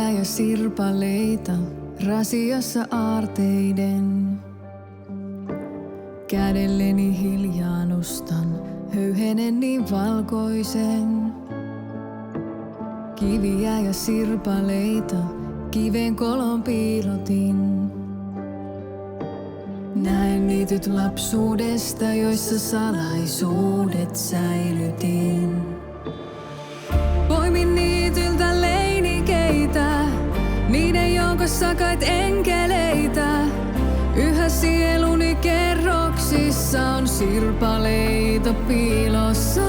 Kiviä ja sirpaleita, rasiossa aarteiden. Kädelleni hiljaa nostan höyhenen niin valkoisen. Kiviä ja sirpaleita, kiven kolon piilotin. Näen niityt lapsuudesta, joissa salaisuudet säilytin. Poimin niityltä leinikeitä, niiden joukossa kait enkeleitä. Yhä sieluni kerroksissa on sirpaleita piilossa.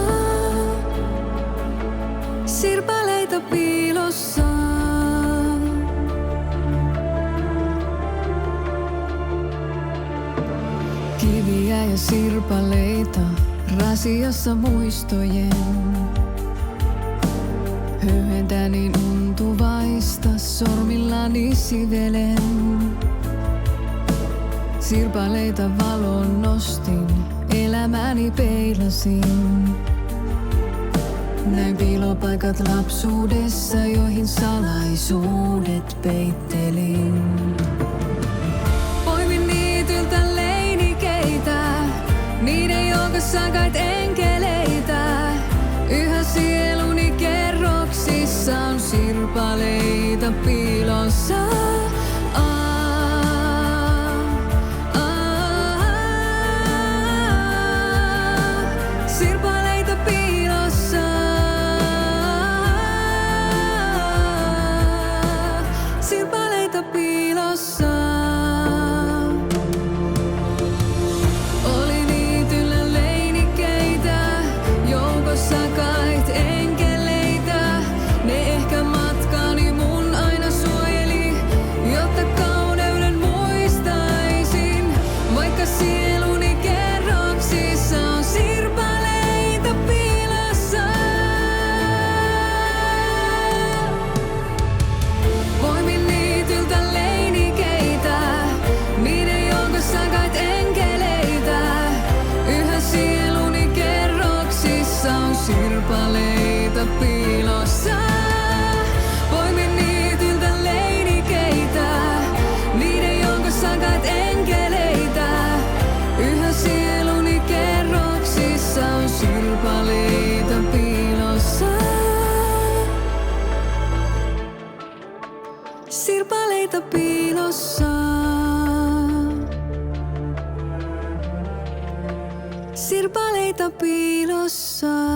Sirpaleita piilossa. Kiviä ja sirpaleita, rasiossa muistojen. Höyhentä niin untuvaista, sormillani sivelen. Sirpaleita valon nostin, elämäni peilasin. Näin piilopaikat lapsuudessa, joihin salaisuudet peittelin. Poimin niityltä leinikeitä, niiden joukossa kait enkeleitä. Yhä sieluni kerroksissa on sirpaleita piilossa. Sirpaleita piilossa. Sirpaleita piilossa. Oli niityllä leinikeitä, joukossa kait enkeleitä. Ne ehkä matkani mun aina suojeli, jotta kauneuden muistaisin. Vaikka sieluni kerroksissa on sirpaleita piilossa. Poimin niityltä leinikeitä, niiden joukossa kait enkeleitä. Yhä sieluni kerroksissa on sirpaleita piilossa. Poimin niityltä leinikeitä, niiden joukossa kait enkeleitä. Yhä sieluni kerroksissa on sirpaleita piilossa. Sirpaleita piilossa. Sirpaleita piilossa.